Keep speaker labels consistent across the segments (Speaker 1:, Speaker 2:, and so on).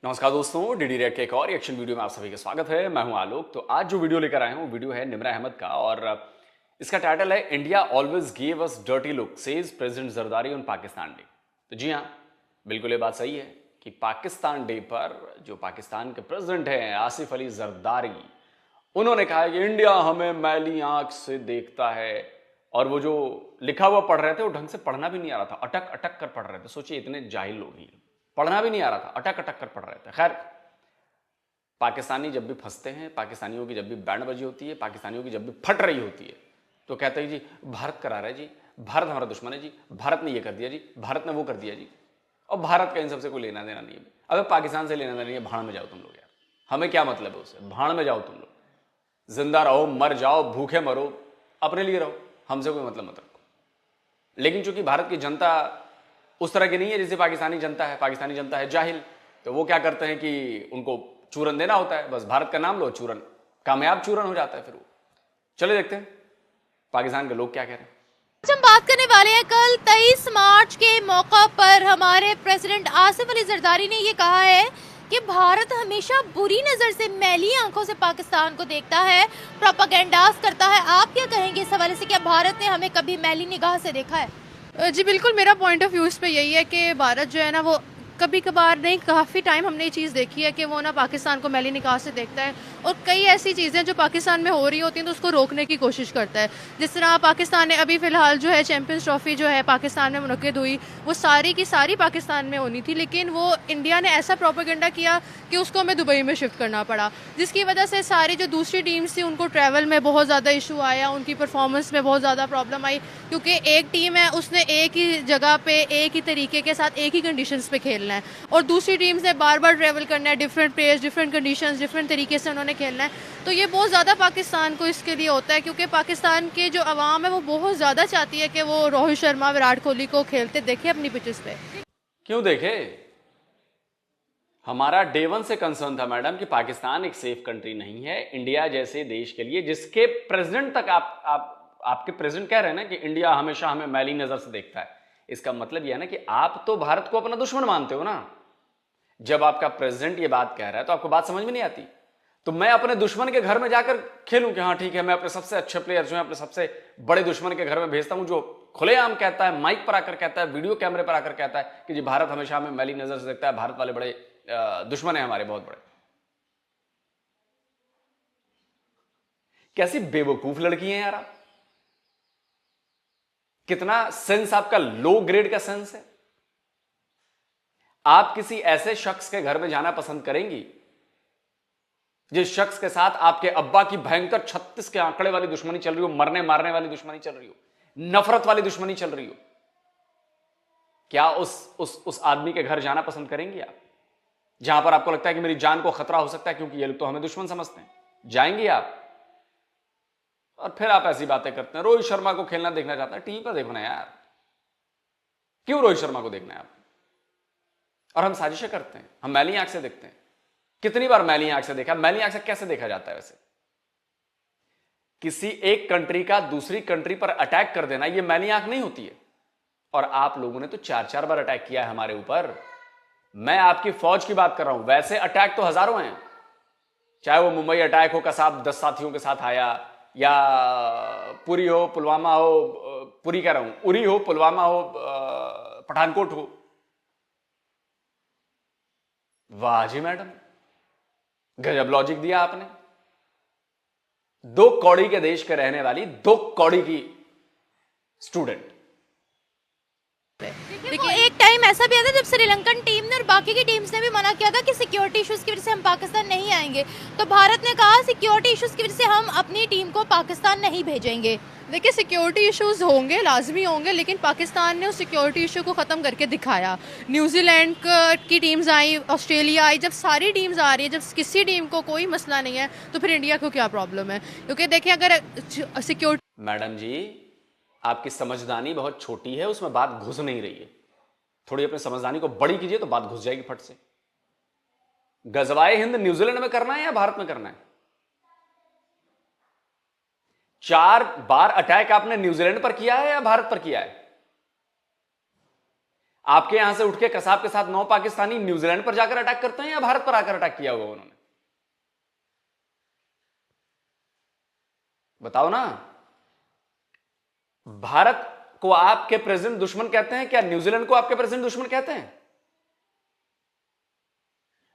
Speaker 1: नमस्कार दोस्तों, DD react के एक और रिएक्शन वीडियो में आप सभी का स्वागत है। मैं हूं आलोक। तो आज जो वीडियो लेकर आए हूं वीडियो है निमरा अहमद का और इसका टाइटल है India always give us dirty look says president Zardari on Pakistan day. तो जी हां, बिल्कुल ये बात सही है कि पाकिस्तान डे पर जो पाकिस्तान के प्रेसिडेंट हैं आसिफ अली जरदारी, उन्होंने कहा है कि इंडिया हमें मैली आंख से देखता है। और वो जो लिखा हुआ पढ़ रहे थे वो ढंग से पढ़ना भी नहीं आ रहा था, अटक अटक कर पढ़ रहे थे। सोचिए इतने जाहिल लोग ही, पढ़ना भी नहीं आ रहा था, अटक अटक कर पढ़ रहे थे। खैर, पाकिस्तानी जब भी फंसते हैं, पाकिस्तानियों की जब भी बैंड बजी होती है, पाकिस्तानियों की जब भी फट रही होती है, तो कहते हैं जी भारत करा रहा है जी, भारत हमारा दुश्मन है जी, भारत ने ये कर दिया जी, भारत ने वो कर दिया जी। और भारत का इन सबसे कोई लेना देना नहीं है। अगर पाकिस्तान से लेना देना नहीं है, भाड़ में जाओ तुम लोग यार, हमें क्या मतलब है उससे, भाड़ में जाओ तुम लोग, जिंदा रहो मर जाओ भूखे मरो, अपने लिए रहो, हमसे कोई मतलब मत रखो। लेकिन चूंकि भारत की जनता उस तरह की नहीं है जैसे पाकिस्तानी जनता है, पाकिस्तानी जनता है जाहिल, तो वो क्या करते हैं कि उनको चूरन देना होता है, बस भारत का नाम लो, चूरन, कामयाब चूरन हो जाता है फिर वो। चले देखते हैं पाकिस्तान के लोग क्या कह रहे हैं।
Speaker 2: आज हम बात करने वाले हैं कल 23 मार्च के मौका पर हमारे प्रेसिडेंट आसिफ अली जरदारी ने ये कहा है कि भारत हमेशा बुरी नजर से, मैली आंखों से पाकिस्तान को देखता है, प्रोपागेंडास करता है। आप क्या कहेंगे इस हवाले से, क्या भारत ने हमें कभी मैली निगाह से देखा है?
Speaker 3: जी बिल्कुल, मेरा पॉइंट ऑफ व्यू इस पे यही है कि भारत जो है ना वो कभी कभार नहीं, काफ़ी टाइम हमने ये चीज़ देखी है कि वो ना पाकिस्तान को मैली निगाह से देखता है और कई ऐसी चीज़ें जो पाकिस्तान में हो रही होती हैं तो उसको रोकने की कोशिश करता है। जिस तरह पाकिस्तान ने अभी फ़िलहाल जो है चैम्पियंस ट्रॉफी जो है पाकिस्तान में मुनक्किद हुई, वो सारी की सारी पाकिस्तान में होनी थी, लेकिन वो इंडिया ने ऐसा प्रोपेगेंडा किया कि उसको हमें दुबई में शिफ्ट करना पड़ा, जिसकी वजह से सारी जो दूसरी टीम्स थी उनको ट्रैवल में बहुत ज़्यादा इशू आया, उनकी परफॉर्मेंस में बहुत ज़्यादा प्रॉब्लम आई, क्योंकि एक टीम है उसने एक ही जगह पे एक ही तरीके के साथ एक ही कंडीशंस पे खेलना है और दूसरी टीम्स ने बार बार ट्रैवल करना है, different players, different conditions, different तरीके से उन्होंने खेलना है। तो ये बहुत ज़्यादा पाकिस्तान को इसके लिए होता है, क्योंकि पाकिस्तान के जो अवाम है वो बहुत ज़्यादा चाहती है कि वो रोहित शर्मा, विराट कोहली को खेलते देखे अपनी पिचेस पे।
Speaker 1: क्यों देखे? हमारा डे वन से कंसर्न था मैडम कि पाकिस्तान एक सेफ कंट्री नहीं है इंडिया जैसे देश के लिए, जिसके प्रेसिडेंट तक आपके प्रेसिडेंट कह रहे हैं ना कि इंडिया हमेशा हमें मैली नजर से देखता है। इसका मतलब यह है ना कि आप तो भारत को अपना दुश्मन मानते हो ना। जब आपका प्रेसिडेंट ये बात कह रहा है तो आपको बात समझ में नहीं आती। तो मैं अपने दुश्मन के घर में जाकर खेलूं कि हाँ ठीक है, मैं अपने सबसे अच्छे प्लेयर जो है अपने सबसे बड़े दुश्मन के घर में भेजता हूं, जो खुलेआम कहता है, माइक पर आकर कहता है, वीडियो कैमरे पर आकर कहता है कि जी भारत हमेशा हमें मैली नजर से देखता है, भारत वाले बड़े दुश्मन है हमारे, बहुत बड़े। कैसी बेवकूफ लड़की हैं यार आप, कितना सेंस आपका लो ग्रेड का सेंस है। आप किसी ऐसे शख्स के घर में जाना पसंद करेंगी जिस शख्स के साथ आपके अब्बा की भयंकर 36 के आंकड़े वाली दुश्मनी चल रही हो, मरने मारने वाली दुश्मनी चल रही हो, नफरत वाली दुश्मनी चल रही हो? क्या उस आदमी के घर जाना पसंद करेंगी आप, जहां पर आपको लगता है कि मेरी जान को खतरा हो सकता है क्योंकि ये लोग तो हमें दुश्मन समझते हैं? जाएंगी आप? और फिर आप ऐसी बातें करते हैं रोहित शर्मा को खेलना देखना चाहता है, टीवी पर देखो ना यार, क्यों रोहित शर्मा को देखना है आप? और हम साजिशें करते हैं, हम मैली आंख से देखते हैं। कितनी बार मैली आंख से देखा? मैली आंख से कैसे देखा जाता है वैसे? किसी एक कंट्री का दूसरी कंट्री पर अटैक कर देना यह मैली आंख नहीं होती है। और आप लोगों ने तो 4-4 बार अटैक किया है हमारे ऊपर। मैं आपकी फौज की बात कर रहा हूं, वैसे अटैक तो हजारों हैं, चाहे वो मुंबई अटैक हो, कसाब 10 साथियों के साथ आया, या पुरी हो, पुलवामा हो, पुरी कह रहा हूं, उरी हो, पुलवामा हो, पठानकोट हो। वाह जी मैडम, गजब लॉजिक दिया आपने। 2 कौड़ी के देश के रहने वाली 2 कौड़ी की स्टूडेंट।
Speaker 2: देखिए एक टाइम ऐसा भी आता जब श्रीलंकन टीम ने और बाकी की टीम्स ने भी मना किया था कि सिक्योरिटी इश्यूज की वजह से हम पाकिस्तान नहीं आएंगे, तो भारत ने कहा सिक्योरिटी इश्यूज की वजह से हम अपनी टीम को पाकिस्तान नहीं भेजेंगे।
Speaker 3: देखिए सिक्योरिटी इश्यूज होंगे, लाजमी होंगे, लेकिन पाकिस्तान ने उस सिक्योरिटी इशू को ख़त्म करके दिखाया। न्यूजीलैंड की टीम्स आई, ऑस्ट्रेलिया आई, जब सारी टीम्स आ रही है, जब किसी टीम को कोई मसला नहीं है तो फिर इंडिया को क्या प्रॉब्लम है? क्योंकि देखिए अगर सिक्योरिटी।
Speaker 1: मैडम जी, आपकी समझदानी बहुत छोटी है, उसमें बात घुस नहीं रही है। थोड़ी अपनी समझदानी को बड़ी कीजिए तो बात घुस जाएगी फट से। गजवाए हिंद न्यूजीलैंड में करना है या भारत में करना है? 4 बार अटैक आपने न्यूजीलैंड पर किया है या भारत पर किया है? आपके यहां से उठ के कसाब के साथ 9 पाकिस्तानी न्यूजीलैंड पर जाकर अटैक करते हैं या भारत पर आकर अटैक किया होगा उन्होंने? बताओ ना। भारत को आपके प्रेसिडेंट दुश्मन कहते हैं क्या न्यूजीलैंड को आपके प्रेसिडेंट दुश्मन कहते हैं?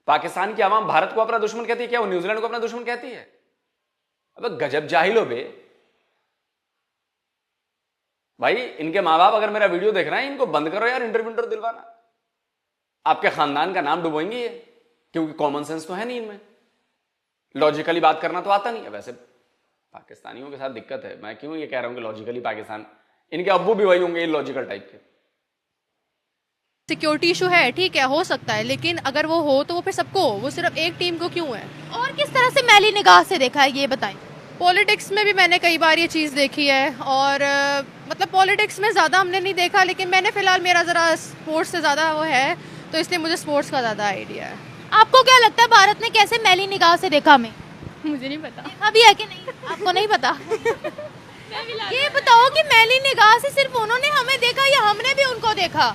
Speaker 1: पाकिस्तान की आवाम भारत को अपना दुश्मन कहती है क्या वो न्यूजीलैंड को अपना दुश्मन कहती है? अबे गजब जाहिल हो बे भाई। इनके मां बाप अगर मेरा वीडियो देख रहे हैं इनको बंद करो यार इंटरव्यू दिलवाना। आपके खानदान का नाम डुबोएंगे ये, क्योंकि कॉमन सेंस तो है नहीं इनमें, लॉजिकली बात करना तो आता नहीं है। वैसे पाकिस्तानियों के साथ दिक्कत है, मैं क्यों ये कह रहा हूं कि लॉजिकली पाकिस्तान, इनके अब्बू भी वही होंगे इलॉजिकल टाइप के।
Speaker 3: सिक्योरिटी इशू है, ठीक है, हो सकता है, लेकिन अगर वो हो तो वो फिर सबको हो, वो सिर्फ एक टीम को क्यों है?
Speaker 2: और किस तरह से मैली निगाह से देखा है ये बताएं।
Speaker 3: पॉलिटिक्स में भी मैंने कई बार ये चीज़ देखी है, और मतलब पॉलिटिक्स में ज़्यादा हमने नहीं देखा, लेकिन मैंने फिलहाल मेरा ज़रा स्पोर्ट्स से ज़्यादा वो है, तो इसलिए मुझे स्पोर्ट्स का ज़्यादा आइडिया है।
Speaker 2: आपको क्या लगता है भारत ने कैसे मैली निगाह से देखा हमें?
Speaker 3: मुझे नहीं पता।
Speaker 2: अभी है कि नहीं, आपको नहीं पता? ये बताओ कि मैली निगाह से सिर्फ उन्होंने हमें देखा या हमने भी उनको देखा?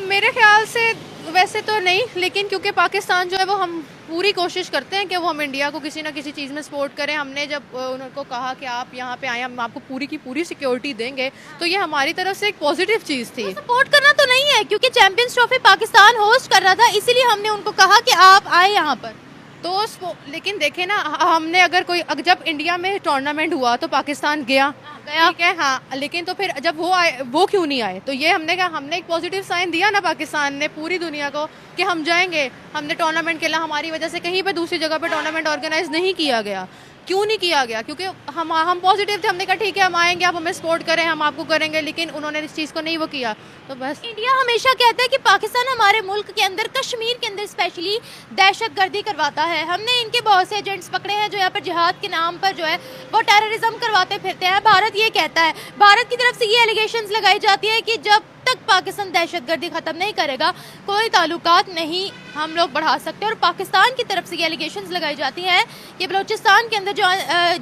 Speaker 3: मेरे ख्याल से वैसे तो नहीं, लेकिन क्योंकि पाकिस्तान जो है वो हम पूरी कोशिश करते हैं कि वो हम इंडिया को किसी ना किसी चीज़ में सपोर्ट करें। हमने जब उनको कहा कि आप यहाँ पे आए, हम आपको पूरी की पूरी सिक्योरिटी देंगे, तो ये हमारी तरफ से एक पॉजिटिव चीज़ थी।
Speaker 2: सपोर्ट करना तो नहीं है, क्योंकि चैंपियंस ट्रॉफी पाकिस्तान होस्ट कर रहा था, इसीलिए हमने उनको कहा कि आप आए यहाँ पर।
Speaker 3: तो लेकिन देखे ना, हमने अगर जब इंडिया में टूर्नामेंट हुआ तो पाकिस्तान गया, ठीक है, हाँ, लेकिन तो फिर जब वो आए, वो क्यों नहीं आए? तो ये हमने एक पॉजिटिव साइन दिया ना पाकिस्तान ने पूरी दुनिया को कि हम जाएंगे। हमने टूर्नामेंट खेला, हमारी वजह से कहीं पे दूसरी जगह पे टूर्नामेंट ऑर्गेनाइज नहीं किया गया। क्यों नहीं किया गया? क्योंकि हम पॉजिटिव थे, हमने कहा ठीक है हम आएंगे, आप हमें सपोर्ट करें, हम आपको करेंगे, लेकिन उन्होंने इस चीज़ को नहीं वो किया। तो बस
Speaker 2: इंडिया हमेशा कहता है कि पाकिस्तान हमारे मुल्क के अंदर, कश्मीर के अंदर स्पेशली दहशतगर्दी करवाता है। हमने इनके बहुत से एजेंट्स पकड़े हैं जो यहाँ पर जिहाद के नाम पर जो है वो टेररिज्म करवाते फिरते हैं। भारत ये कहता है, भारत की तरफ से ये एलिगेशंस लगाई जाती है कि जब तक पाकिस्तान दहशतगर्दी खत्म नहीं करेगा कोई ताल्लुकात नहीं हम लोग बढ़ा सकते। और पाकिस्तान की तरफ से ये एलिगेशंस लगाई जाती हैं कि बलूचिस्तान के अंदर जो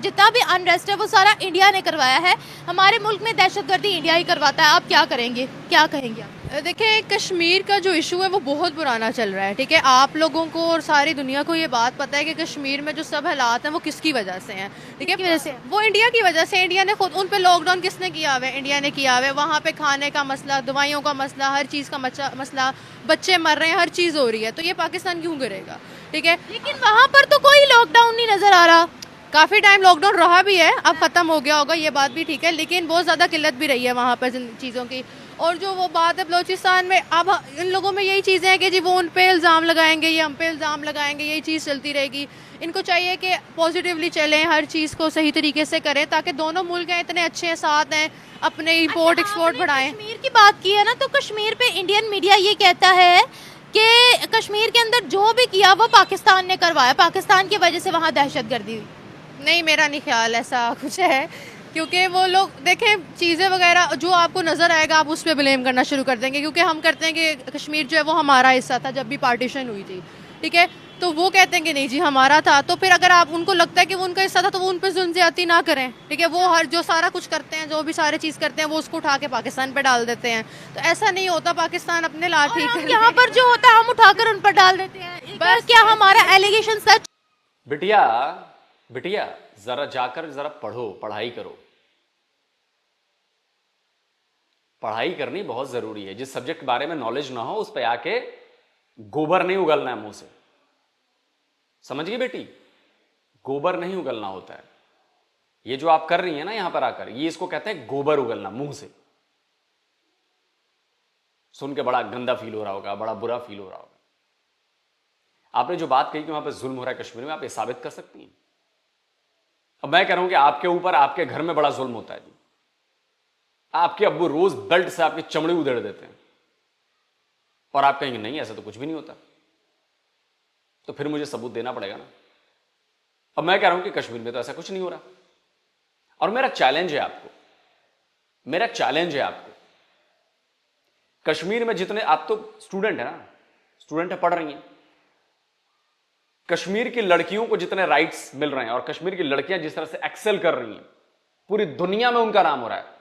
Speaker 2: जितना भी अनरेस्ट है वो सारा इंडिया ने करवाया है, हमारे मुल्क में दहशतगर्दी इंडिया ही करवाता है। आप क्या करेंगे, क्या कहेंगे आप?
Speaker 3: देखिए, कश्मीर का जो इशू है वो बहुत पुराना चल रहा है, ठीक है। आप लोगों को और सारी दुनिया को ये बात पता है कि कश्मीर में जो सब हालात हैं वो किसकी वजह से हैं, ठीक है, वजह से वो इंडिया की वजह से। इंडिया ने खुद उन पे लॉकडाउन किसने किया हुआ है? इंडिया ने किया हुआ है। वहाँ पे खाने का मसला, दवाइयों का मसला, हर चीज़ का मसला, बच्चे मर रहे हैं, हर चीज़ हो रही है, तो ये पाकिस्तान क्यों करेगा, ठीक है।
Speaker 2: लेकिन वहाँ पर तो कोई लॉकडाउन नहीं नजर आ रहा।
Speaker 3: काफ़ी टाइम लॉकडाउन रहा भी है, अब ख़त्म हो गया होगा, ये बात भी ठीक है, लेकिन बहुत ज़्यादा किल्लत भी रही है वहाँ पर चीज़ों की। और जो वो बात है बलूचिस्तान में, अब इन लोगों में यही चीज़ें हैं कि जी वो उन पे इल्ज़ाम लगाएंगे, ये हम पे इल्ज़ाम लगाएंगे, यही चीज़ चलती रहेगी। इनको चाहिए कि पॉजिटिवली चलें, हर चीज़ को सही तरीके से करें, ताकि दोनों मुल्क हैं इतने अच्छे साथ हैं, अपने इम्पोर्ट एक्सपोर्ट बढ़ाएं।
Speaker 2: कश्मीर की बात की है ना, तो कश्मीर पे इंडियन मीडिया ये कहता है कि कश्मीर के अंदर जो भी किया वो पाकिस्तान ने करवाया, पाकिस्तान की वजह से वहाँ दहशतगर्दी हुई।
Speaker 3: नहीं, मेरा नहीं ख्याल ऐसा कुछ है, क्योंकि वो लोग देखें चीज़ें वगैरह जो आपको नज़र आएगा आप उस पर ब्लेम करना शुरू कर देंगे, क्योंकि हम करते हैं कि कश्मीर जो है वो हमारा हिस्सा था जब भी पार्टीशन हुई थी, ठीक है, तो वो कहते हैं कि नहीं जी हमारा था। तो फिर अगर आप उनको लगता है कि वो उनका हिस्सा था तो वो उन पर जुल्म ज़्यादती ना करें, ठीक है। वो हर जो सारा कुछ करते हैं, जो भी सारे चीज़ करते हैं, वो उसको उठा के पाकिस्तान पर डाल देते हैं। तो ऐसा नहीं होता, पाकिस्तान अपने लाभ ठीक है,
Speaker 2: यहाँ पर जो होता है हम उठाकर उन पर डाल देते हैं। बस क्या हमारा एलिगेशन सच?
Speaker 1: बिटिया जरा जाकर जरा पढ़ो, पढ़ाई करो। पढ़ाई करनी बहुत जरूरी है। जिस सब्जेक्ट के बारे में नॉलेज ना हो उस पे आके गोबर नहीं उगलना है मुंह से, समझ गई बेटी? गोबर नहीं उगलना होता है। ये जो आप कर रही हैं ना यहां पर आकर, ये इसको कहते हैं गोबर उगलना मुंह से। सुन के बड़ा गंदा फील हो रहा होगा, बड़ा बुरा फील हो रहा होगा। आपने जो बात कही कि वहां पर जुल्म हो रहा है कश्मीर में, आप ये साबित कर सकती हैं? अब मैं कह रहा हूं कि आपके ऊपर, आपके घर में बड़ा जुल्म होता है जी। आपके अब्बू रोज बेल्ट से आपकी चमड़ी उधेड़ देते हैं और आप कहेंगे नहीं ऐसा तो कुछ भी नहीं होता, तो फिर मुझे सबूत देना पड़ेगा ना। अब मैं कह रहा हूं कि कश्मीर में तो ऐसा कुछ नहीं हो रहा, और मेरा चैलेंज है आपको, कश्मीर में जितने, आप तो स्टूडेंट है ना, स्टूडेंट है, पढ़ रही हैं, कश्मीर की लड़कियों को जितने राइट्स मिल रहे हैं और कश्मीर की लड़कियां जिस तरह से एक्सेल कर रही हैं, पूरी दुनिया में उनका नाम हो रहा है।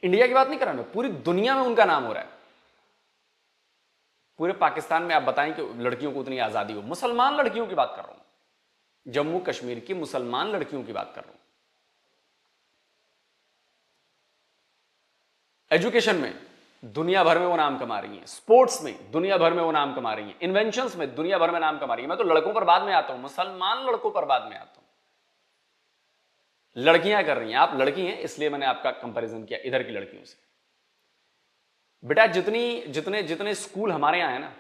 Speaker 1: इंडिया की बात नहीं कर रहा मैं, पूरी दुनिया में उनका नाम हो रहा है। पूरे पाकिस्तान में आप बताएं कि लड़कियों को उतनी आजादी हो। मुसलमान लड़कियों की बात कर रहा हूं, जम्मू कश्मीर की मुसलमान लड़कियों की बात कर रहा हूं। एजुकेशन में दुनिया भर में वो नाम कमा रही हैं, स्पोर्ट्स में दुनिया भर में वो नाम कमा रही हैं, इन्वेंशंस में दुनिया भर में नाम कमा रही हैं। मैं तो लड़कों पर बाद में आता हूं, मुसलमान लड़कों पर बाद में आता हूं। लड़कियां कर रही हैं, आप लड़की हैं इसलिए मैंने आपका कंपैरिजन किया इधर की लड़कियों से। बेटा जितने जितने स्कूल हमारे यहां है ना,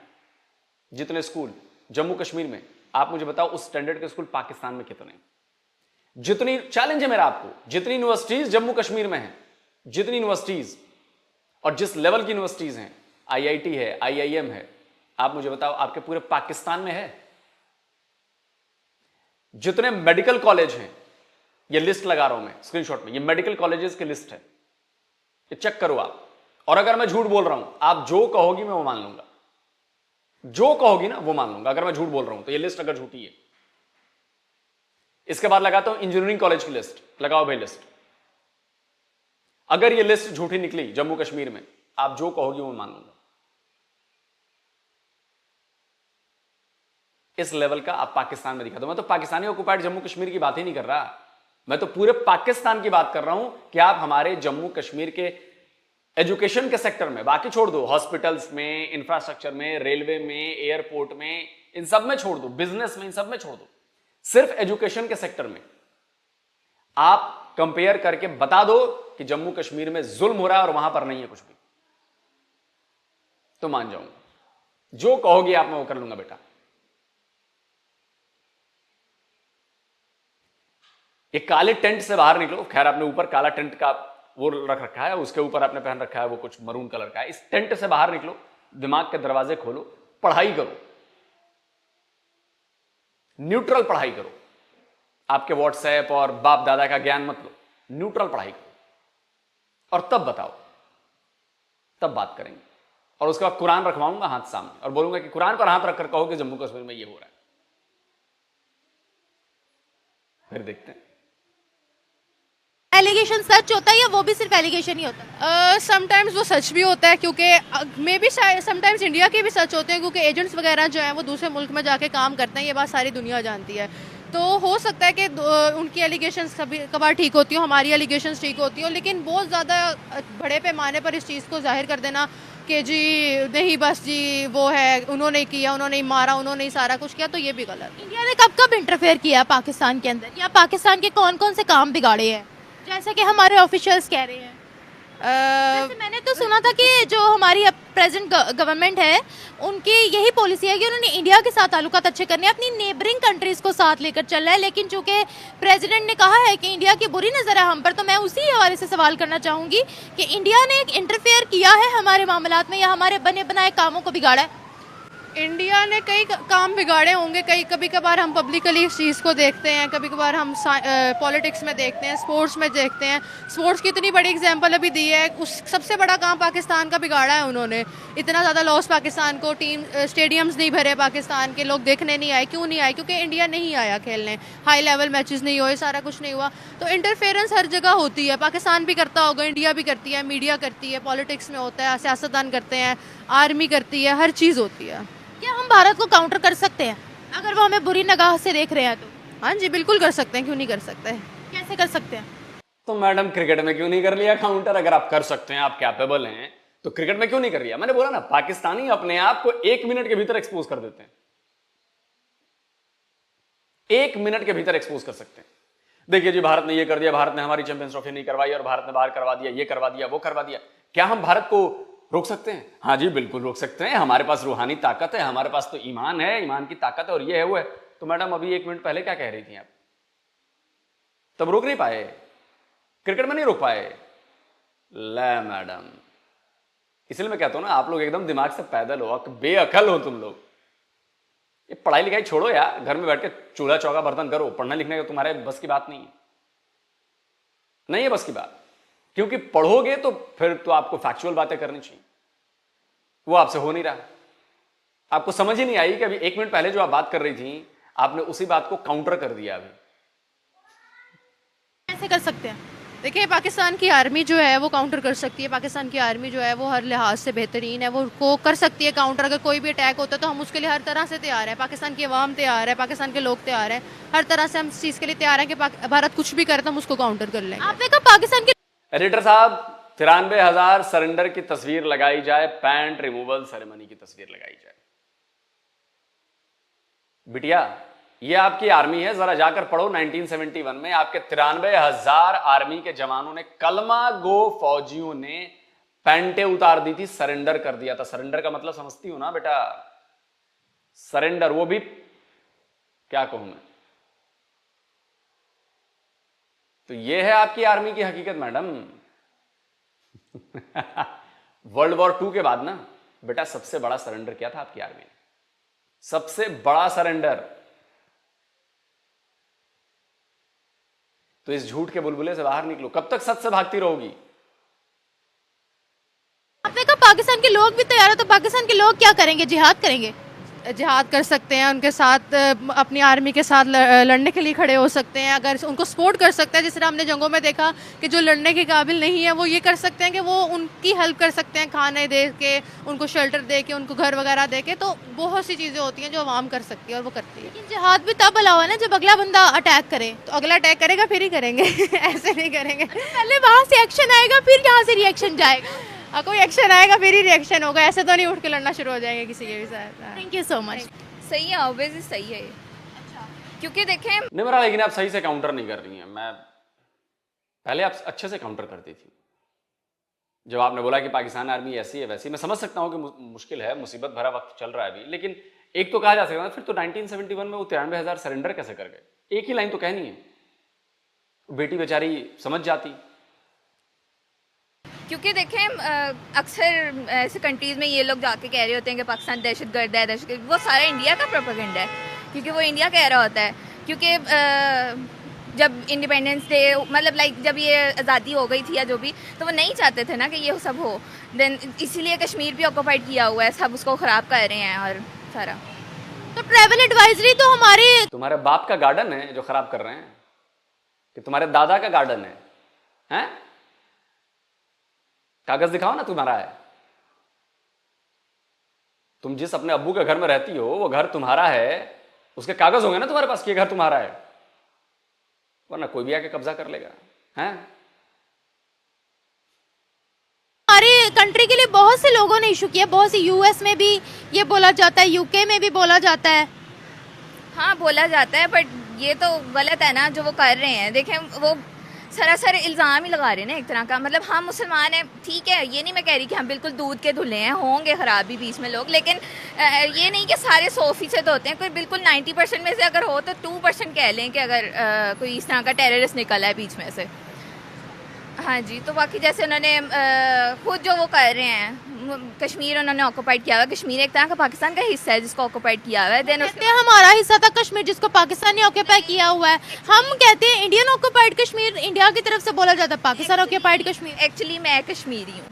Speaker 1: जितने स्कूल जम्मू कश्मीर में, आप मुझे बताओ उस स्टैंडर्ड के स्कूल पाकिस्तान में कितने? जितनी चैलेंज है मेरा आपको, जितनी यूनिवर्सिटीज जम्मू कश्मीर में है, जितनी यूनिवर्सिटीज और जिस लेवल की यूनिवर्सिटीज हैं, आईआईटी है, आईआईएम है, आप मुझे बताओ आपके पूरे पाकिस्तान में है? जितने मेडिकल कॉलेज हैं, ये लिस्ट लगा रहा हूं मैं स्क्रीनशॉट में, ये मेडिकल कॉलेजेस की लिस्ट है, ये चेक करो आप। और अगर मैं झूठ बोल रहा हूं, आप जो कहोगी मैं वो मान लूंगा, जो कहोगी ना वो मान लूंगा। अगर मैं झूठ बोल रहा हूं तो ये लिस्ट अगर झूठी है। इसके बाद लगाता हूं इंजीनियरिंग कॉलेज की लिस्ट, लगाओ भाई लिस्ट। अगर ये लिस्ट झूठी निकली जम्मू कश्मीर में, आप जो कहोगी वो मान लूंगा। इस लेवल का आप पाकिस्तान में दिखा दो। मैं तो पाकिस्तानी ऑक्युपाइड जम्मू कश्मीर की बात ही नहीं कर रहा, मैं तो पूरे पाकिस्तान की बात कर रहा हूं कि आप हमारे जम्मू कश्मीर के एजुकेशन के सेक्टर में, बाकी छोड़ दो, हॉस्पिटल्स में, इंफ्रास्ट्रक्चर में, रेलवे में, एयरपोर्ट में, इन सब में छोड़ दो, बिजनेस में, इन सब में छोड़ दो, सिर्फ एजुकेशन के सेक्टर में आप कंपेयर करके बता दो कि जम्मू कश्मीर में जुल्म हो रहा है और वहां पर नहीं है कुछ भी, तो मान जाऊंगा। जो कहोगे आप मैं वो कर लूंगा बेटा। ये काले टेंट से बाहर निकलो। खैर आपने ऊपर काला टेंट का वो रख रखा है, उसके ऊपर आपने पहन रखा है वो कुछ मरून कलर का है। इस टेंट से बाहर निकलो, दिमाग के दरवाजे खोलो, पढ़ाई करो, न्यूट्रल पढ़ाई करो। आपके व्हाट्सएप और बाप दादा का ज्ञान मत लो, न्यूट्रल पढ़ाई करो और तब बताओ, तब बात करेंगे। और उसके बाद कुरान रखवाऊंगा हाथ सामने और बोलूंगा कि कुरान पर हाथ रखकर कहो कि जम्मू कश्मीर में ये हो रहा है, फिर देखते हैं।
Speaker 2: एलिगेशन सच होता है या वो भी सिर्फ एलिगेशन ही होता है?
Speaker 3: समटाइम्स वो सच भी होता है, क्योंकि मे बी समटाइम्स इंडिया के भी सच होते हैं, क्योंकि एजेंट्स वगैरह जो हैं वो दूसरे मुल्क में जाके काम करते हैं, ये बात सारी दुनिया जानती है। तो हो सकता है कि उनकी एलिगेशंस कभी कभार ठीक होती हो, हमारी एलिगेशंस ठीक होती हो, लेकिन बहुत ज़्यादा बड़े पैमाने पर इस चीज़ को जाहिर कर देना कि जी नहीं बस जी वो है, उन्होंने किया, उन्होंने मारा, उन्होंने सारा कुछ किया, तो ये भी गलत है।
Speaker 2: इंडिया ने कब कब इंटरफेयर किया पाकिस्तान के अंदर, या पाकिस्तान के कौन कौन से काम बिगाड़े हैं जैसा कि हमारे ऑफिशियल्स कह रहे हैं? वैसे मैंने तो सुना था कि जो हमारी प्रेजेंट गवर्नमेंट है उनकी यही पॉलिसी है कि उन्होंने इंडिया के साथ ताल्लुकात अच्छे करने हैं, अपनी नेबरिंग कंट्रीज को साथ लेकर चल रहा है। लेकिन चूंकि प्रेसिडेंट ने कहा है कि इंडिया की बुरी नज़र है हम पर, तो मैं उसी हवाले से सवाल करना चाहूँगी कि इंडिया ने एक इंटरफेयर किया है हमारे मामलात में या हमारे बने बनाए कामों को बिगाड़ा है?
Speaker 3: इंडिया ने कई काम बिगाड़े होंगे, कभी कभार हम पब्लिकली इस चीज़ को देखते हैं, कभी कभार हम पॉलिटिक्स में देखते हैं, स्पोर्ट्स में देखते हैं। स्पोर्ट्स की इतनी बड़ी एग्जांपल अभी दी है, उस सबसे बड़ा काम पाकिस्तान का बिगाड़ा है उन्होंने। इतना ज़्यादा लॉस पाकिस्तान को, टीम स्टेडियम्स नहीं भरे पाकिस्तान के, लोग देखने नहीं आए। क्यों नहीं आए? क्योंकि इंडिया नहीं आया खेलने, हाई लेवल मैचेस नहीं हुए, सारा कुछ नहीं हुआ। तो इंटरफेरेंस हर जगह होती है, पाकिस्तान भी करता होगा, इंडिया भी करती है, मीडिया करती है, पॉलिटिक्स में होता है, सियासतदान करते हैं, आर्मी करती है, हर चीज़ होती है।
Speaker 2: क्या हम भारत को काउंटर कर सकते हैं अगर वो हमें बुरी निगाह से देख रहे हैं तो?
Speaker 3: हाँ जी, बिल्कुल कर सकते हैं, क्यों नहीं कर सकते।
Speaker 2: कैसे कर सकते हैं?
Speaker 1: तो मैडम क्रिकेट में क्यों नहीं कर लिया काउंटर? अगर आप कर सकते हैं, आप कैपेबल हैं, तो क्रिकेट में क्यों नहीं कर लिया? मैंने बोला ना, पाकिस्तानी अपने आप को 1 मिनट के भीतर एक्सपोज कर देते हैं, 1 मिनट के भीतर एक्सपोज कर सकते हैं। देखिए जी, भारत ने ये कर दिया, भारत ने हमारी चैंपियंस ट्रॉफी नहीं करवाई और भारत ने बाहर करवा दिया, ये करवा दिया, वो करवा दिया। क्या हम भारत को रोक सकते हैं? हाँ जी, बिल्कुल रोक सकते हैं। हमारे पास रूहानी ताकत है, हमारे पास तो ईमान है, ईमान की ताकत है, और ये है वो है। तो मैडम अभी 1 मिनट पहले क्या कह रही थी आप? तब रोक नहीं पाए, क्रिकेट में नहीं रोक पाए। ले मैडम, इसलिए मैं कहता हूं ना, आप लोग एकदम दिमाग से पैदल हो, बेअकल हो तुम लोग। ये पढ़ाई लिखाई छोड़ो यार, घर में बैठ के चूल्हा चौका बर्तन करो। पढ़ने लिखने का तुम्हारे बस की बात नहीं है, नहीं है बस की बात। क्योंकि पढ़ोगे तो फिर तो आपको फैक्चुअल बातें करनी चाहिए, वो आपसे हो नहीं रहा। आपको समझ ही नहीं आई कि अभी 1 मिनट पहले जो आप बात कर रही थी, आपने उसी बात को काउंटर कर दिया। अभी
Speaker 2: कैसे कर सकते हैं?
Speaker 3: देखिए, पाकिस्तान की आर्मी जो है वो काउंटर कर सकती है। पाकिस्तान की आर्मी जो है वो हर लिहाज से बेहतरीन है, वो कर सकती है काउंटर। अगर कोई भी अटैक होता है तो हम उसके लिए हर तरह से तैयार हैं। पाकिस्तान की आवाम तैयार है, पाकिस्तान के लोग तैयार हैं, हर तरह से हम इस चीज़ के लिए तैयार हैं कि भारत कुछ भी करे तो हम उसको काउंटर कर लेंगे।
Speaker 2: आपने कहा पाकिस्तान के
Speaker 1: एडिटर साहब, 93,000 सरेंडर की तस्वीर लगाई जाए, पैंट रिमूवल सेरेमनी की तस्वीर लगाई जाए। बिटिया, ये आपकी आर्मी है, जरा जाकर पढ़ो 1971 में आपके 93,000 आर्मी के जवानों ने, कलमा गो फौजियों ने पैंटे उतार दी थी, सरेंडर कर दिया था। सरेंडर का मतलब समझती हो ना बेटा? सरेंडर, वो भी क्या कहूं मैं। तो ये है आपकी आर्मी की हकीकत मैडम। वर्ल्ड वॉर 2 के बाद ना बेटा, सबसे बड़ा सरेंडर क्या था आपकी आर्मी ने? सबसे बड़ा सरेंडर। तो इस झूठ के बुलबुले से बाहर निकलो। कब तक सच से भागती रहोगी?
Speaker 2: आपने कहा पाकिस्तान के लोग भी तैयार हो, तो पाकिस्तान के लोग क्या करेंगे? जिहाद करेंगे?
Speaker 3: जिहाद कर सकते हैं, उनके साथ अपनी आर्मी के साथ लड़ने के लिए खड़े हो सकते हैं। अगर उनको सपोर्ट कर सकते हैं, जिस तरह हमने जंगों में देखा कि जो लड़ने के काबिल नहीं है वो ये कर सकते हैं कि वो उनकी हेल्प कर सकते हैं, खाने दे के, उनको शेल्टर दे के, उनको घर वगैरह दे के। तो बहुत सी चीज़ें होती हैं जो आवाम कर सकती है और वो करती है।
Speaker 2: लेकिन जिहाद भी तब अलावा है ना जब अगला बंदा अटैक करे।
Speaker 3: तो अगला अटैक करेगा फिर ही करेंगे। ऐसे नहीं करेंगे।
Speaker 2: पहले वहां से एक्शन आएगा, फिर यहाँ से रिएक्शन जाएगा।
Speaker 3: कोई एक्शन आएगा फिर ही रिएक्शन होगा। ऐसे तो नहीं उठ के लड़ना शुरू हो जाएंगे किसी के भी साथ।
Speaker 2: Thank you so much.
Speaker 4: सही है, ऑब्वियसली सही है ये। क्योंकि देखें
Speaker 1: निमरा, लेकिन आप सही से काउंटर नहीं कर रही हैं। मैं पहले आप अच्छे से काउंटर करती थी। जब आपने बोला कि पाकिस्तान आर्मी ऐसी है वैसी, मैं समझ सकता हूं कि मुश्किल है, मुसीबत भरा वक्त चल रहा है अभी, लेकिन एक तो कहा जा सकता है फिर तो 1971 में वो 93,000 सरेंडर कैसे कर गए? एक ही लाइन तो कहनी है, बेटी बेचारी समझ जाती।
Speaker 4: क्योंकि देखें अक्सर ऐसे कंट्रीज़ में ये लोग जाके कह रहे होते हैं कि पाकिस्तान दहशतगर्द है, दहशतगर्द। वो सारा इंडिया का प्रोपेगेंडा है, क्योंकि वो इंडिया कह रहा होता है। क्योंकि जब इंडिपेंडेंस डे, मतलब लाइक जब ये आज़ादी हो गई थी या जो भी, तो वो नहीं चाहते थे ना कि ये सब हो। देन इसीलिए कश्मीर भी ऑक्यूपाइड किया हुआ है, सब उसको ख़राब कर रहे हैं और सारा।
Speaker 2: तो ट्रैवल एडवाइजरी तो हमारे
Speaker 1: तुम्हारे बाप का गार्डन है जो खराब कर रहे हैं कि तुम्हारे दादा का गार्डन है? हैं? कागज दिखाओ ना तुम्हारा है। तुम जिस अपने अब्बू के घर में रहती हो वो घर तुम्हारा है, उसके कागज होंगे ना तुम्हारे पास कि ये घर तुम्हारा है, वरना कोई भी आके कब्जा कर लेगा। हैं?
Speaker 2: हमारे कंट्री के लिए बहुत से लोगों ने इशू किया, बहुत सी यूएस में भी ये बोला जाता है, यूके में भी बोला जाता है।
Speaker 4: हाँ, बोला जाता है, बट ये तो गलत है ना जो वो कर रहे हैं। देखें, वो सरासर इल्ज़ाम ही लगा रहे हैं ना एक तरह का। मतलब हम मुसलमान हैं, ठीक है, ये नहीं मैं कह रही कि हम बिल्कुल दूध के धुले हैं, होंगे ख़राब भी बीच में लोग, लेकिन ये नहीं कि सारे 100% होते हैं। कोई बिल्कुल 90% में से अगर हो तो 2% कह लें कि अगर कोई इस तरह का टेररिस्ट निकला है बीच में से। हाँ जी, तो बाकी जैसे उन्होंने खुद जो वो कर रहे हैं, कश्मीर उन्होंने ऑक्यूपाइड किया हुआ है। कश्मीर एक तरह का पाकिस्तान का हिस्सा है जिसको ऑक्यूपाइड किया हुआ है। देन
Speaker 2: कहते हैं हमारा हिस्सा था कश्मीर जिसको पाकिस्तान ने ऑक्यूपाई किया हुआ है। हम कहते हैं इंडियन ऑक्यूपाइड कश्मीर, इंडिया की तरफ से बोला जाता है पाकिस्तान ऑक्यूपाइड कश्मीर।
Speaker 4: एक्चुअली मैं कश्मीरी हूँ,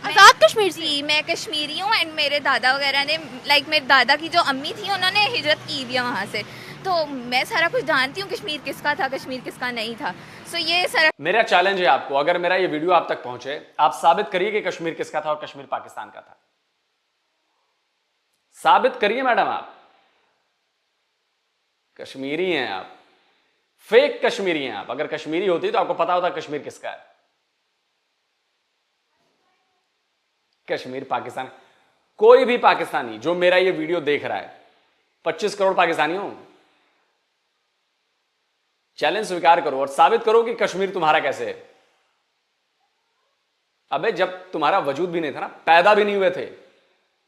Speaker 2: आजाद कश्मीर से।
Speaker 4: जी, मैं कश्मीरी हूँ। एंड मेरे दादा वगैरह ने, लाइक मेरे दादा की जो अम्मी थी उन्होंने हिजरत की भी है वहाँ से, तो मैं सारा कुछ जानती हूँ कश्मीर किसका था, कश्मीर किसका नहीं था। सो ये सारा
Speaker 1: मेरा चैलेंज है आपको, अगर मेरा ये वीडियो आप तक पहुंचे, आप साबित करिए कि कश्मीर किसका था और कश्मीर पाकिस्तान का था। साबित करिए मैडम, आप कश्मीरी हैं, आप फेक कश्मीरी हैं। आप अगर कश्मीरी होती तो आपको पता होता कश्मीर किसका है। कश्मीर पाकिस्तान, कोई भी पाकिस्तानी जो मेरा ये वीडियो देख रहा है, 25 करोड़ पाकिस्तानियों, चैलेंज स्वीकार करो और साबित करो कि कश्मीर तुम्हारा कैसे है। अबे जब तुम्हारा वजूद भी नहीं था ना, पैदा भी नहीं हुए थे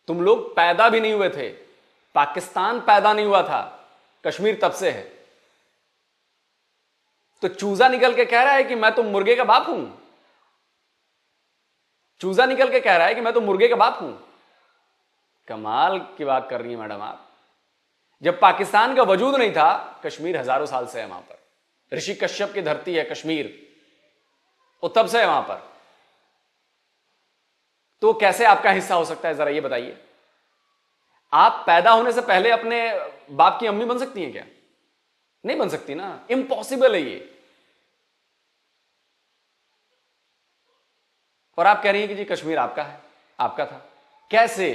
Speaker 1: तुम लोग, पैदा भी नहीं हुए थे, पाकिस्तान पैदा नहीं हुआ था, कश्मीर तब से है। तो चूजा निकल के कह रहा है कि मैं तो मुर्गे का बाप हूं। चूजा निकल के कह रहा है कि मैं तो मुर्गे का बाप हूं। कमाल की बात कर रही है मैडम आप। जब पाकिस्तान का वजूद नहीं था, कश्मीर हजारों साल से है वहां पर, ऋषि कश्यप की धरती है कश्मीर, वो तब से है वहां पर। तो कैसे आपका हिस्सा हो सकता है, जरा ये बताइए। आप पैदा होने से पहले अपने बाप की अम्मी बन सकती हैं क्या? नहीं बन सकती ना, इम्पॉसिबल है ये। और आप कह रही हैं कि जी कश्मीर आपका है, आपका था। कैसे?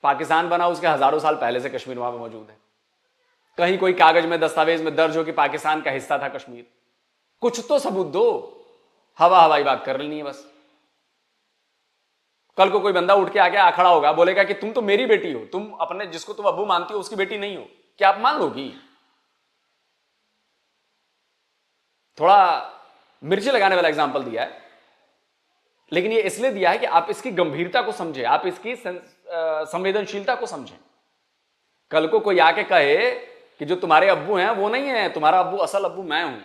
Speaker 1: पाकिस्तान बना उसके हजारों साल पहले से कश्मीर वहां पर मौजूद है। कहीं कोई कागज में, दस्तावेज में दर्ज हो कि पाकिस्तान का हिस्सा था कश्मीर। कुछ तो सबूत दो, हवाई बात कर लेनी है बस। कल को कोई बंदा उठ के आके खड़ा होगा, बोलेगा कि तुम तो मेरी बेटी हो, तुम अपने जिसको तुम अब्बू मानती हो उसकी बेटी नहीं हो, क्या आप मान लोगी? थोड़ा मिर्ची लगाने वाला एग्जाम्पल दिया है, लेकिन ये इसलिए दिया है कि आप इसकी गंभीरता को समझें, आप इसकी संवेदनशीलता को समझें। कल को कोई आके कहे कि जो तुम्हारे अब्बू हैं वो नहीं है, तुम्हारा अब्बू, असल अब्बू मैं हूं,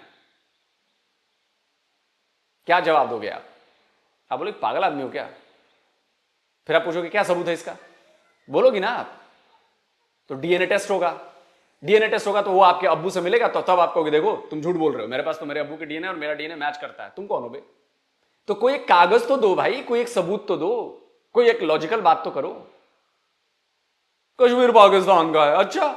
Speaker 1: क्या जवाब दोगे आप? आप बोले पागल आदमी हो क्या? फिर आप पूछोगे क्या सबूत है इसका, बोलोगी ना आप। तो डीएनए टेस्ट होगा, डीएनए टेस्ट होगा तो वो आपके अब्बू से मिलेगा, तो तब आप कहोगे देखो तुम झूठ बोल रहे हो, मेरे पास तो मेरे अब्बू के डीएनए और मेरा डीएनए मैच करता है। तुम कौन हो बे? तो कोई एक कागज तो दो भाई, कोई एक सबूत तो दो, कोई एक लॉजिकल बात तो करो। कश्मीर पाकिस्तान का है, अच्छा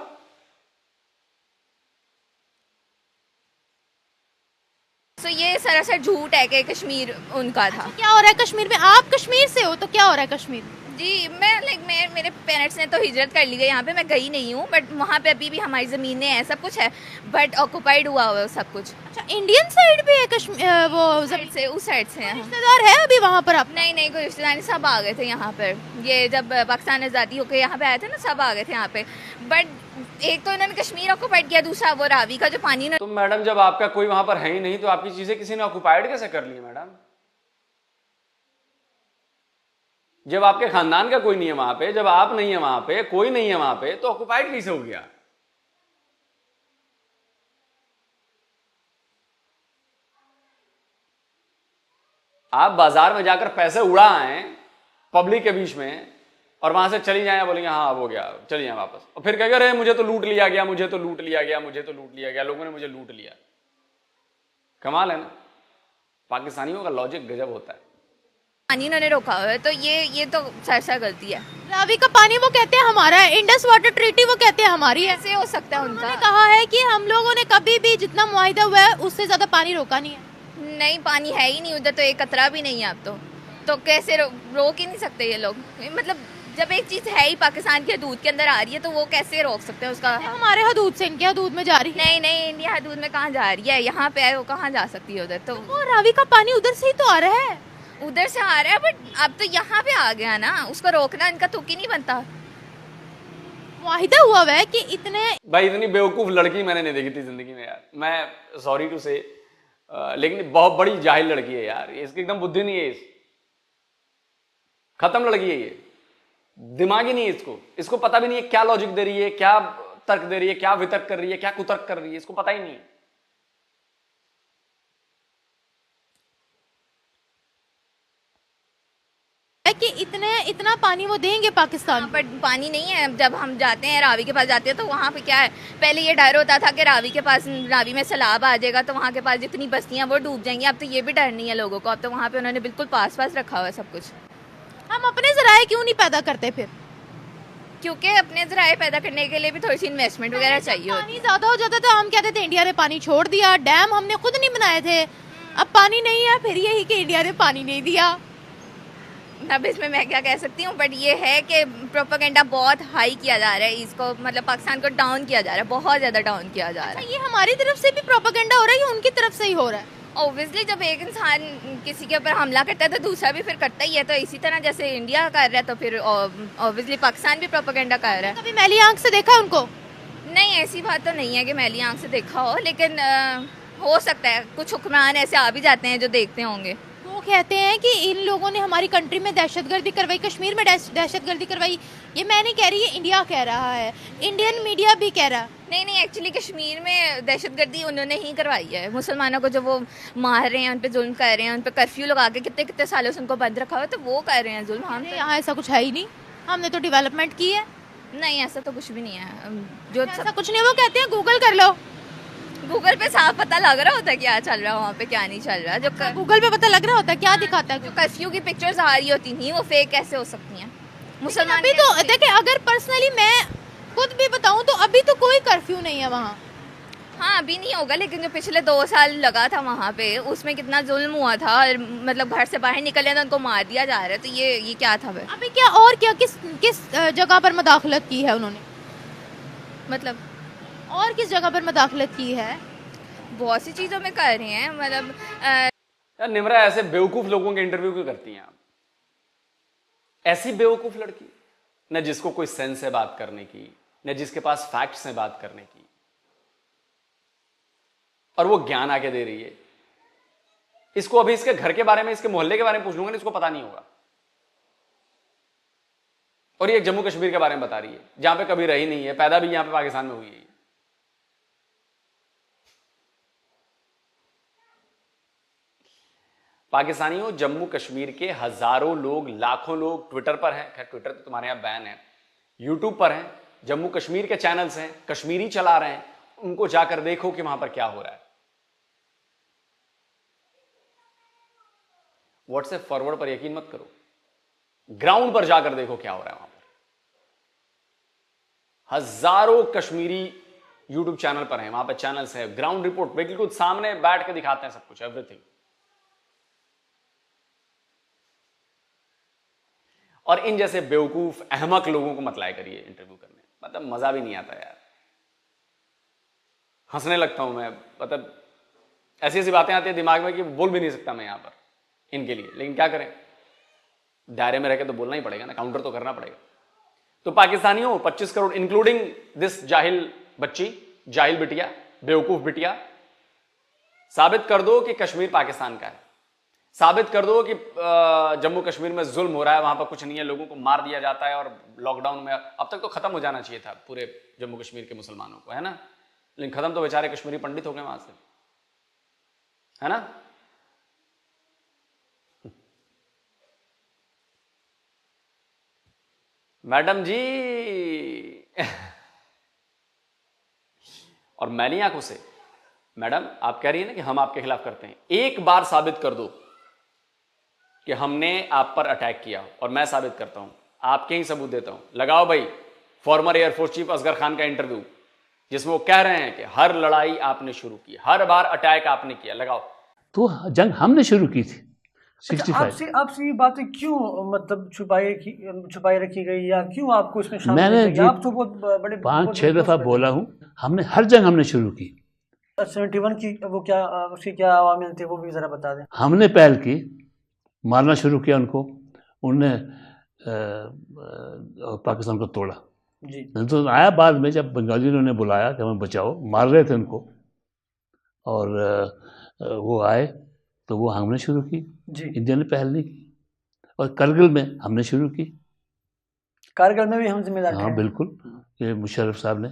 Speaker 4: तो ये सरासर झूठ है कि कश्मीर उनका था।
Speaker 2: क्या हो रहा है कश्मीर में? आप कश्मीर से हो तो क्या हो रहा है कश्मीर?
Speaker 4: जी मैं मेरे पेरेंट्स ने तो हिजरत कर ली है यहाँ पे, मैं गई नहीं हूँ, बट वहाँ पे अभी भी हमारी ज़मीनें हैं, सब कुछ है, बट ऑक्युपाइड हुआ हुआ है सब कुछ।
Speaker 2: अच्छा, इंडियन साइड भी है कश्मीर, वो
Speaker 4: साइड से, उस साइड से हैं।
Speaker 2: रिश्तेदार है अभी वहाँ पर आप?
Speaker 4: नहीं कोई रिश्तेदार, सब आ गए थे यहाँ पर, ये जब पाकिस्तान आज़ादी होकर यहाँ पे आए थे ना, सब आ गए थे यहाँ पे। बट एक तो इन्होंने कश्मीर ऑक्युपाइड किया, दूसरा वो रावी का जो पानी।
Speaker 1: तो मैडम जब आपका कोई वहां पर है ही नहीं तो आपकी चीजें किसी ने ऑक्युपाइड कैसे कर ली मैडम? जब आपके खानदान का कोई नहीं है वहां पे, जब आप नहीं है वहां पे, कोई नहीं है वहां पे, तो ऑक्युपाइड कैसे हो गया? आप बाजार में जाकर पैसे उड़ा आए पब्लिक के बीच में और वहां से चली जाए, बोलेंगे हाँ अब हो गया, चली जाए वापस, और फिर कहेंगे अरे मुझे तो लूट लिया गया, मुझे तो लूट लिया गया, मुझे तो लूट लिया गया, लोगों ने मुझे लूट लिया। कमाल है ना, पाकिस्तानियों का लॉजिक गजब होता है।
Speaker 4: पानी इन्होंने रोका हुआ है, तो ये तो सरसा गलती है।
Speaker 2: रावी का पानी वो कहते हैं हमारा है, इंडस वाटर ट्रीटी वो कहते हैं हमारी है।
Speaker 4: कैसे हो सकता है उनका?
Speaker 2: उन्होंने कहा है कि हम लोगों ने कभी भी जितना मुआहिदा हुआ है उससे ज्यादा पानी रोका नहीं है।
Speaker 4: नहीं, पानी है ही नहीं उधर, तो एक कतरा भी नहीं है अब तो कैसे रोक ही नहीं सकते ये लोग। मतलब जब एक चीज है ही पाकिस्तान के हदूद के अंदर आ रही है तो वो कैसे रोक सकते हैं उसका?
Speaker 2: हमारे हदूद से इनके हदूद में जा रही है।
Speaker 4: नहीं इंडिया हदूद में कहाँ जा रही है? यहाँ पे है, वो कहाँ जा सकती है उधर? तो
Speaker 2: वो रावी का पानी उधर से ही तो आ रहा है,
Speaker 4: उधर से आ रहा है, बट अब तो यहाँ पे आ गया ना, उसको रोकना इनका तुक ही नहीं बनता।
Speaker 2: मुआहिदा हुआ है कि इतने
Speaker 1: भाई इतनी बेवकूफ लड़की मैंने नहीं देखी थी जिंदगी में यार, मैं सॉरी टू से, लेकिन बहुत बड़ी जाहिल लड़की है यार, इसकी एकदम बुद्धि नहीं है, खत्म लड़की है ये, दिमाग ही नहीं है इसको पता भी नहीं है क्या लॉजिक दे रही है, क्या तर्क दे रही है, क्या वितर्क कर रही है, क्या कुतर्क कर रही है, इसको पता ही नहीं है।
Speaker 2: कि इतना पानी वो देंगे पाकिस्तान,
Speaker 4: बट पानी नहीं है। जब हम जाते हैं रावी के पास जाते हैं तो वहाँ पे क्या है, पहले ये डर होता था कि रावी में सैलाब आ जाएगा तो वहाँ के पास जितनी बस्तियाँ वो डूब जाएंगी। अब तो ये भी डर नहीं है लोगों को, अब तो वहाँ पे उन्होंने बिल्कुल पास रखा हुआ है सब कुछ।
Speaker 2: हम अपने जराए क्यों नहीं पैदा करते फिर?
Speaker 4: क्योंकि अपने जराए पैदा करने के लिए भी थोड़ी सी इन्वेस्टमेंट वगैरह चाहिए होती।
Speaker 2: पानी ज्यादा हो जाता था हम कहते थे इंडिया ने पानी छोड़ दिया, डैम हमने खुद नहीं बनाए थे, अब पानी नहीं है फिर यही कि इंडिया ने पानी नहीं दिया।
Speaker 4: अब इसमें मैं क्या कह सकती हूँ, बट ये है कि प्रोपेगेंडा बहुत हाई किया जा रहा है, इसको मतलब पाकिस्तान को डाउन किया जा रहा है, बहुत ज़्यादा डाउन किया जा रहा है।
Speaker 2: ये हमारी तरफ से भी प्रोपेगेंडा हो रहा है या उनकी तरफ से ही हो रहा है?
Speaker 4: ऑब्वियसली जब एक इंसान किसी के ऊपर हमला करता है तो दूसरा भी फिर करता ही है, तो इसी तरह जैसे इंडिया कर रहा है तो फिर ऑब्वियसली पाकिस्तान भी प्रोपेगेंडा कर रहा है।
Speaker 2: कभी मैली आंख से देखा उनको?
Speaker 4: नहीं, ऐसी बात तो नहीं है कि मैली आंख से देखा हो, लेकिन हो सकता है कुछ हुक्मरान ऐसे आ भी जाते हैं जो देखते होंगे।
Speaker 2: वो कहते हैं कि इन लोगों ने हमारी कंट्री में दहशतगर्दी करवाई, कश्मीर में दहशतगर्दी करवाई। ये मैं नहीं कह रही, ये इंडिया कह रहा है, इंडियन मीडिया भी कह रहा।
Speaker 4: नहीं एक्चुअली कश्मीर में दहशतगर्दी उन्होंने ही करवाई है। मुसलमानों को जो वो मार रहे हैं, उन पे जुल्म कर रहे हैं, उन पे कर्फ्यू लगा के कितने सालों से उनको बंद रखा हुआ है, तो वो कर रहे हैं जुल्म। हम
Speaker 2: यहाँ ऐसा कुछ है ही नहीं, हमने तो डेवलपमेंट की है।
Speaker 4: नहीं, ऐसा तो कुछ भी नहीं है, जो
Speaker 2: ऐसा कुछ नहीं। वो कहते हैं गूगल कर लो,
Speaker 4: गूगल पे साफ पता लग रहा होता है क्या चल रहा है वहाँ पे, क्या नहीं चल रहा है। जो
Speaker 2: गूगल पे पता लग रहा होता है, क्या दिखाता है?
Speaker 4: जो कर्फ्यू की पिक्चर्स आ रही होती थी वो फेक कैसे हो सकती हैं? मुसलमान
Speaker 2: अभी तो देखिए, अगर पर्सनली मैं खुद भी बताऊं तो अभी तो कोई कर्फ्यू नहीं है वहाँ।
Speaker 4: हाँ अभी नहीं होगा, लेकिन जो पिछले 2 साल लगा था वहाँ पे, उसमें कितना जुल्म हुआ था, और मतलब घर से बाहर निकले तो उनको मार दिया जा रहा है, तो ये क्या था फिर?
Speaker 2: अभी क्या और क्या किस किस जगह पर मुदाखलत की है उन्होंने?
Speaker 4: मतलब
Speaker 2: और किस जगह पर मुदाखलत की है?
Speaker 4: बहुत सी चीज़ों में कर रहे हैं, मतलब
Speaker 1: यार निम्रा ऐसे बेवकूफ लोगों के इंटरव्यू क्यों करती हैं आप? ऐसी बेवकूफ लड़की, न जिसको कोई सेंस है बात करने की, न जिसके पास फैक्ट्स हैं बात करने की, और वो ज्ञान आके दे रही है। इसको अभी इसके घर के बारे में, इसके मोहल्ले के बारे में पूछ लूंगा, इसको पता नहीं होगा। और ये जम्मू कश्मीर के बारे में बता रही है, जहां पे कभी रही नहीं है, पैदा भी यहां पे पाकिस्तान में हुई है। पाकिस्तानियों, जम्मू कश्मीर के हजारों लोग, लाखों लोग ट्विटर पर हैं। खैर ट्विटर तो तुम्हारे यहां बैन है, यूट्यूब पर हैं, जम्मू कश्मीर के चैनल्स हैं, कश्मीरी चला रहे हैं। उनको जाकर देखो कि वहां पर क्या हो रहा है। व्हाट्सएप फॉरवर्ड पर यकीन मत करो, ग्राउंड पर जाकर देखो क्या हो रहा है वहां पर। हजारों कश्मीरी यूट्यूब चैनल पर हैं, वहां पर चैनल्स हैं, ग्राउंड रिपोर्ट बिल्कुल सामने बैठ के दिखाते हैं सब कुछ, एवरीथिंग। और इन जैसे बेवकूफ अहमक लोगों को मत लाया करिए इंटरव्यू करने, मतलब मजा भी नहीं आता यार, हंसने लगता हूं मैं। मतलब ऐसी ऐसी बातें आती है दिमाग में कि बोल भी नहीं सकता मैं यहां पर इनके लिए, लेकिन क्या करें, दायरे में रहकर तो बोलना ही पड़ेगा ना, काउंटर तो करना पड़ेगा। तो पाकिस्तानियों, 25 करोड़ इंक्लूडिंग दिस जाहिल बच्ची, जाहिल बिटिया, बेवकूफ बिटिया, साबित कर दो कि कश्मीर पाकिस्तान का है। साबित कर दो कि जम्मू कश्मीर में जुल्म हो रहा है, वहां पर कुछ नहीं है, लोगों को मार दिया जाता है, और लॉकडाउन में अब तक तो खत्म हो जाना चाहिए था पूरे जम्मू कश्मीर के मुसलमानों को, है ना, लेकिन खत्म तो बेचारे कश्मीरी पंडित हो गए वहां से, है ना। मैडम जी और मैंने आंखों से, मैडम आप कह रही है ना कि हम आपके खिलाफ करते हैं, एक बार साबित कर दो कि हमने आप पर अटैक किया, और मैं साबित करता हूं, आपके ही सबूत देता हूं। लगाओ भाई former air force chief Asghar Khan का इंटरव्यू, जिसमें वो कह रहे हैं कि हर लड़ाई आपने शुरू की, हर बार अटैक आपने किया। लगाओ।
Speaker 5: तो जंग हमने शुरू की थी
Speaker 6: 65। आपसे ये बातें क्यों मतलब छुपाई रखी गई, या क्यों आपको इसमें शामिल
Speaker 5: मैंने
Speaker 6: किया गया? आप तो बहुत बड़े
Speaker 5: 5-6 दफा बोला हूं, हमने हर जंग हमने शुरू की।
Speaker 6: 71 की वो क्या, उसकी क्या अवामिल थे, वो भी जरा बता दें।
Speaker 5: हमने पहल की, मारना शुरू किया उनको, उनने पाकिस्तान को तोड़ा
Speaker 6: जी।
Speaker 5: तो आया बाद में, जब बंगाली ने उन्हें बुलाया कि हमें बचाओ, मार रहे थे उनको, और वो आए तो वो हमने शुरू की
Speaker 6: जी।
Speaker 5: इंडिया ने पहल नहीं की। और करगिल में हमने शुरू की,
Speaker 6: कारगिल में भी हम जिम्मेदार थे।
Speaker 5: हाँ बिल्कुल, ये मुशर्रफ साहब ने।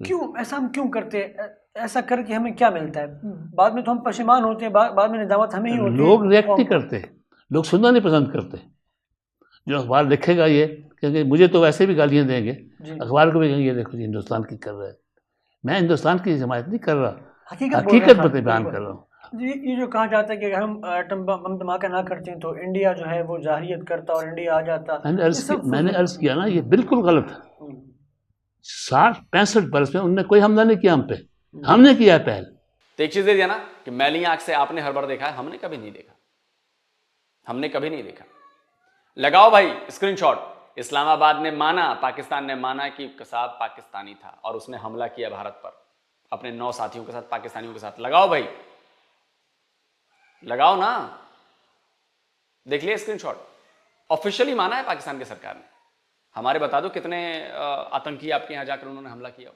Speaker 6: क्यों ऐसा हम क्यों करते हैं? ऐसा करके हमें क्या मिलता है? बाद में तो हम पशेमान होते हैं, बाद में निजामत हमें ही होती है।
Speaker 5: लोग रिएक्ट नहीं करते, लोग सुनना नहीं पसंद करते। जो अखबार लिखेगा ये, क्योंकि मुझे तो वैसे भी गालियाँ देंगे, अखबार को भी कहेंगे देखो जी हिंदुस्तान की कर रहा है। मैं हिंदुस्तान की हिमायत नहीं कर रहा, हकीकत पर बयान कर रहा हूँ।
Speaker 6: ये जो कहा जाता है कि हम एटम बम धमाका ना करते हैं तो इंडिया जो है वो जाहिरियत करता और इंडिया आ जाता।
Speaker 5: मैंने अर्ज किया ना, ये बिल्कुल गलत है। 60-65 बरस में उनने कोई हमला नहीं किया हम पे, हमने किया पहल।
Speaker 1: तो एक चीज दे दिया ना कि मैली आंख से आपने हर बार देखा है, हमने कभी नहीं देखा, हमने कभी नहीं देखा। लगाओ भाई स्क्रीनशॉट। इस्लामाबाद ने माना, पाकिस्तान ने माना कि कसाब पाकिस्तानी था और उसने हमला किया भारत पर अपने 9 साथियों के साथ, पाकिस्तानियों के साथ। लगाओ भाई, लगाओ ना, देख लिया स्क्रीनशॉट। ऑफिशियली माना है पाकिस्तान की सरकार ने। हमारे बता दो कितने आतंकी आपके यहां जाकर उन्होंने हमला किया।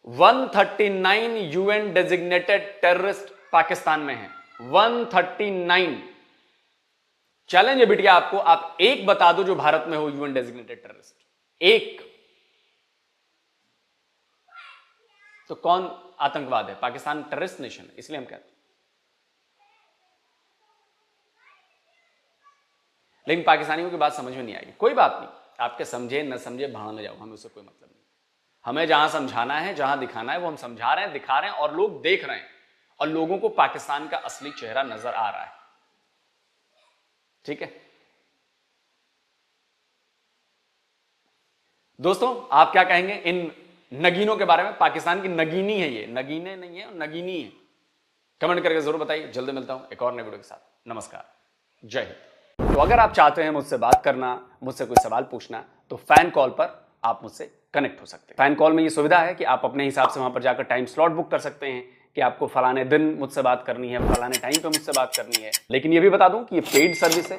Speaker 1: 139 यूएन डेजिग्नेटेड टेररिस्ट पाकिस्तान में हैं, 139। चैलेंज है बिटिया आपको, आप एक बता दो जो भारत में हो यूएन डेजिग्नेटेड टेररिस्ट, एक। तो कौन आतंकवाद है? पाकिस्तान टेररिस्ट नेशन है, इसलिए हम कहते हैं। लेकिन पाकिस्तानियों की बात समझ में नहीं आएगी, कोई बात नहीं, आपके समझे न समझे भाड़ में जाओ, हमें उससे कोई मतलब नहीं। हमें जहां समझाना है, जहां दिखाना है, वो हम समझा रहे हैं, दिखा रहे हैं, और लोग देख रहे हैं, और लोगों को पाकिस्तान का असली चेहरा नजर आ रहा है। ठीक है दोस्तों, आप क्या कहेंगे इन नगीनों के बारे में। पाकिस्तान की नगीनी है ये, नगीने नहीं है, नगीनी है। कमेंट करके जरूर बताइए। जल्दी मिलता हूं एक और नए वीडियो के साथ। नमस्कार, जय हिंद। तो अगर आप चाहते हैं मुझसे बात करना, मुझसे कोई सवाल पूछना, तो फैन कॉल पर आप मुझसे कनेक्ट हो सकते हैं। फैन कॉल में ये सुविधा है कि आप अपने हिसाब से वहां पर जाकर टाइम स्लॉट बुक कर सकते हैं कि आपको फलाने दिन मुझसे बात करनी है, फलाने टाइम पे मुझसे बात करनी है। लेकिन ये भी बता दूं कि ये पेड सर्विस है,